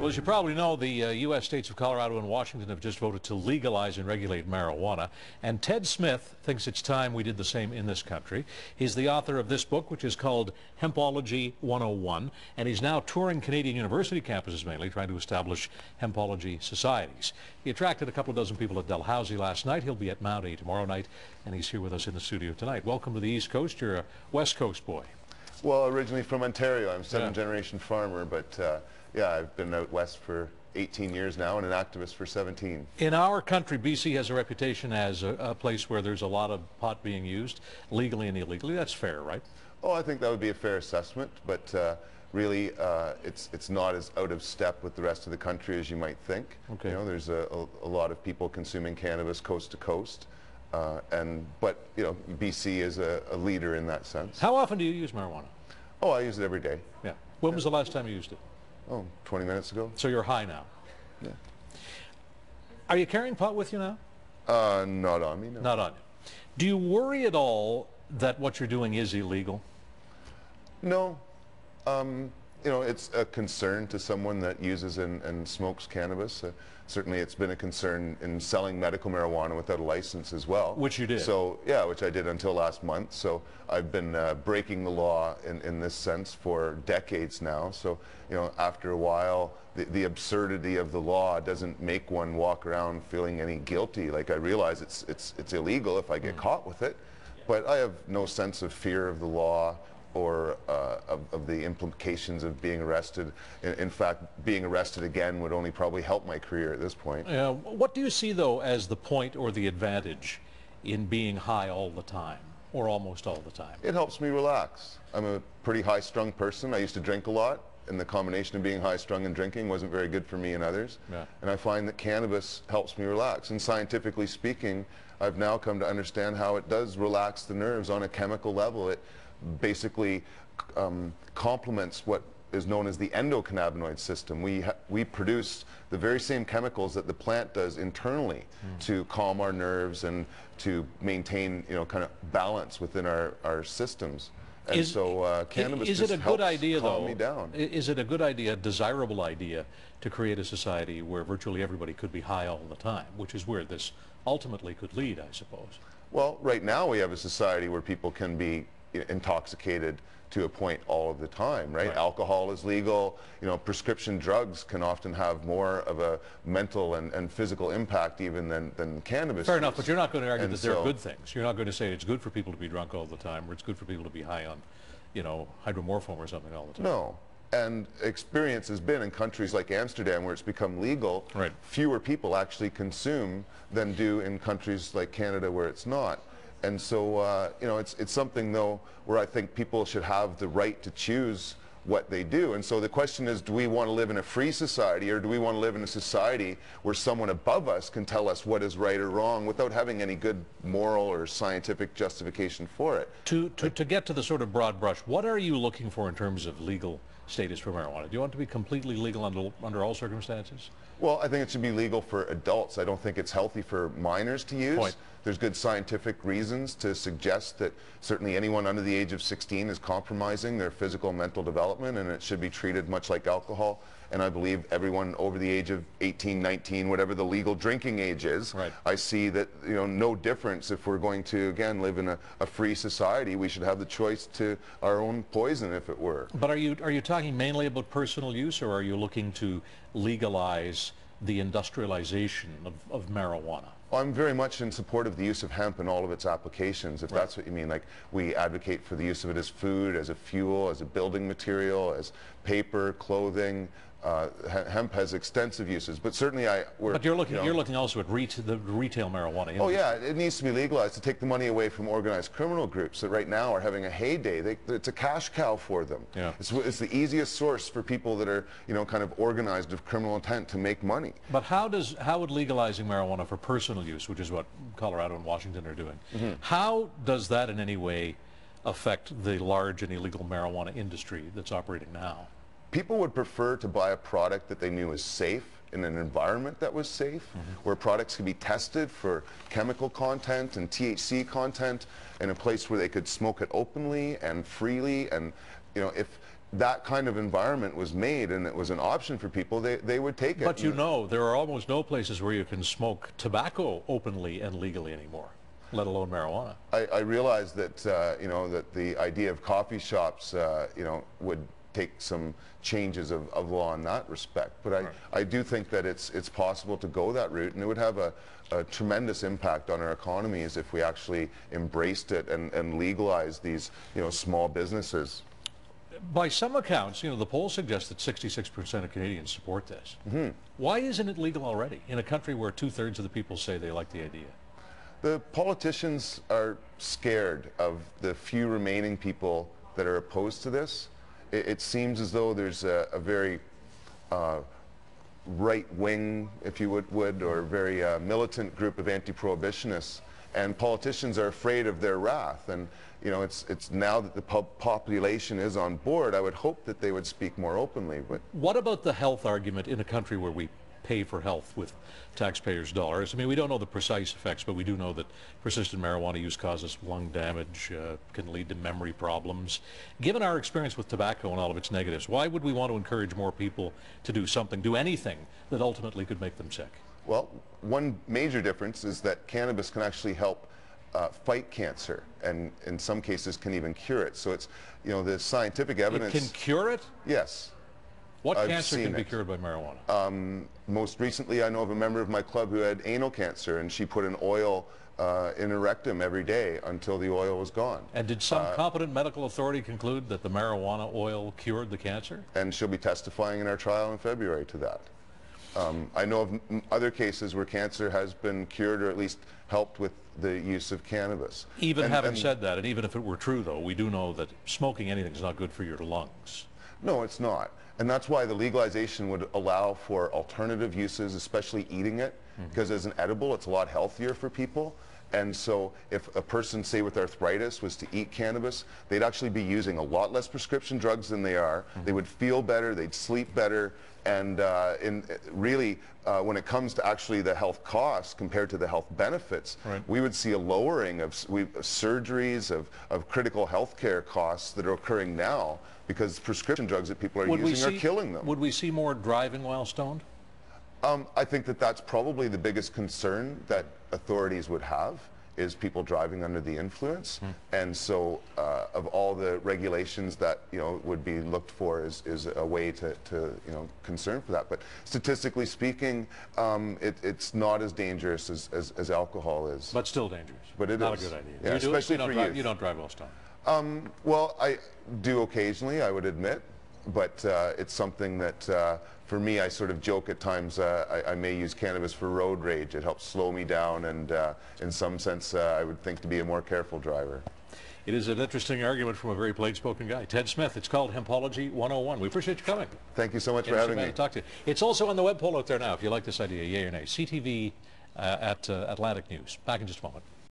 Well, as you probably know, the U.S. states of Colorado and Washington have just voted to legalize and regulate marijuana. And Ted Smith thinks it's time we did the same in this country. He's the author of this book, which is called Hempology 101. And he's now touring Canadian university campuses mainly, trying to establish hempology societies. He attracted a couple of dozen people at Dalhousie last night. He'll be at Mount A tomorrow night. And he's here with us in the studio tonight. Welcome to the East Coast. You're a West Coast boy. Well, originally from Ontario. I'm a seventh-generation farmer, but yeah, I've been out west for 18 years now and an activist for 17. In our country, BC has a reputation as a place where there's a lot of pot being used, legally and illegally. That's fair, right? Oh, I think that would be a fair assessment, but really it's not as out of step with the rest of the country as you might think. Okay. You know, there's a lot of people consuming cannabis coast to coast. But you know, BC is a leader in that sense. How often do you use marijuana? Oh, I use it every day. Yeah. When was the last time you used it? Oh, 20 minutes ago. So you're high now? Yeah. Are you carrying pot with you now? Not on me, no. Not on you. Do you worry at all that what you're doing is illegal? No. You know, it's a concern to someone that uses and smokes cannabis. Certainly it's been a concern in selling medical marijuana without a license as well. Which you did. So, yeah, which I did until last month. So I've been breaking the law in this sense for decades now. So, you know, after a while, the absurdity of the law doesn't make one walk around feeling any guilty. Like, I realize it's illegal if I get caught with it, but I have no sense of fear of the law or of the implications of being arrested. In fact, being arrested again would only probably help my career at this point. What do you see, though, as the point or the advantage in being high all the time, or almost all the time? It helps me relax. I'm a pretty high-strung person. I used to drink a lot, and the combination of being high-strung and drinking wasn't very good for me and others. Yeah. And I find that cannabis helps me relax. And scientifically speaking, I've now come to understand how it does relax the nerves on a chemical level. It basically complements what is known as the endocannabinoid system. We produce the very same chemicals that the plant does internally to calm our nerves and to maintain, you know, kind of balance within our systems. And so cannabis is just it a good helps idea, calm though? me down. Is it a good idea, desirable idea, to create a society where virtually everybody could be high all the time, which is where this ultimately could lead, I suppose? Well, right now we have a society where people can be intoxicated to a point all of the time, right? Alcohol is legal. You know, prescription drugs can often have more of a mental and physical impact even than cannabis. Fair enough, but you're not going to argue that they're good things. You're not going to say it's good for people to be drunk all the time, or it's good for people to be high on, you know, hydromorphone or something all the time. No. And experience has been in countries like Amsterdam, where it's become legal, fewer people actually consume than do in countries like Canada, where it's not. And so, you know, it's something, though, where I think people should have the right to choose what they do. And so the question is, do we want to live in a free society, or do we want to live in a society where someone above us can tell us what is right or wrong without having any good moral or scientific justification for it? To get to the sort of broad brush, what are you looking for in terms of legal status for marijuana? Do you want it to be completely legal under all circumstances? Well, I think it should be legal for adults. I don't think it's healthy for minors to use. There's good scientific reasons to suggest that certainly anyone under the age of 16 is compromising their physical and mental development, and it should be treated much like alcohol. And I believe everyone over the age of 18, 19, whatever the legal drinking age is, I see that, you know, no difference. If we're going to, again, live in a free society, we should have the choice to our own poison, if it were. But are you talking mainly about personal use, or are you looking to legalize the industrialization of marijuana? I'm very much in support of the use of hemp and all of its applications, if that's what you mean. Like, we advocate for the use of it as food, as a fuel, as a building material, as paper, clothing. Hemp has extensive uses, but certainly But you're looking also at the retail marijuana industry. Oh yeah, it needs to be legalized to take the money away from organized criminal groups that right now are having a heyday. It's a cash cow for them. Yeah. It's the easiest source for people that are, you know, kind of organized of criminal intent to make money. But how would legalizing marijuana for personal use, which is what Colorado and Washington are doing, how does that in any way affect the large and illegal marijuana industry that's operating now? People would prefer to buy a product that they knew was safe in an environment that was safe, where products could be tested for chemical content and THC content in a place where they could smoke it openly and freely. And, you know, if that kind of environment was made and it was an option for people, they would take it. But you know, there are almost no places where you can smoke tobacco openly and legally anymore, let alone marijuana. I realize that, you know, that the idea of coffee shops, you know, would take some changes of law in that respect. But I do think that it's possible to go that route, and it would have a tremendous impact on our economies if we actually embraced it and legalized these, you know, small businesses. By some accounts, you know, the polls suggest that 66% of Canadians support this. Why isn't it legal already in a country where 2/3 of the people say they like the idea? The politicians are scared of the few remaining people that are opposed to this. It seems as though there's a very right-wing, if you would, or very militant group of anti-prohibitionists, and politicians are afraid of their wrath. And you know, it's now that the population is on board, I would hope that they would speak more openly. But what about the health argument in a country where we pay for health with taxpayers' dollars? I mean, we don't know the precise effects, but we do know that persistent marijuana use causes lung damage, can lead to memory problems. Given our experience with tobacco and all of its negatives, why would we want to encourage more people to do something, do anything that ultimately could make them sick? Well, one major difference is that cannabis can actually help fight cancer, and in some cases can even cure it. So it's, you know, the scientific evidence. It can cure it? Yes. What cancer can be cured by marijuana? Most recently, I know of a member of my club who had anal cancer, and she put an oil in her rectum every day until the oil was gone. And did some competent medical authority conclude that the marijuana oil cured the cancer? And she'll be testifying in our trial in February to that. I know of other cases where cancer has been cured or at least helped with the use of cannabis. Even having said that, and even if it were true, though, we do know that smoking anything is not good for your lungs. No, it's not. And that's why the legalization would allow for alternative uses, especially eating it, because as an edible, it's a lot healthier for people. And so if a person, say with arthritis, was to eat cannabis, they'd actually be using a lot less prescription drugs than they are. They would feel better, they'd sleep better, and really, when it comes to actually the health costs compared to the health benefits, we would see a lowering of surgeries, of critical health care costs that are occurring now because prescription drugs that people are using are killing them. Would we see more driving while stoned? I think that that's probably the biggest concern that authorities would have, is people driving under the influence. And so of all the regulations that, you know, would be looked for is a way to you know, concern for that. But statistically speaking, it's not as dangerous as alcohol is. But still dangerous. But it not is. Not a good idea. Yeah, especially for youth. You don't drive while stoned. Well, I do occasionally, I would admit, but it's something that for me, I sort of joke at times, I may use cannabis for road rage. It helps slow me down, and in some sense, I would think to be a more careful driver. It is an interesting argument from a very plain-spoken guy. Ted Smith. It's called Hempology 101. We appreciate you coming. Thank you so much for having me. To talk to you. It's also on the web poll out there now, if you like this idea, yay or nay. CTV at Atlantic News. Back in just a moment.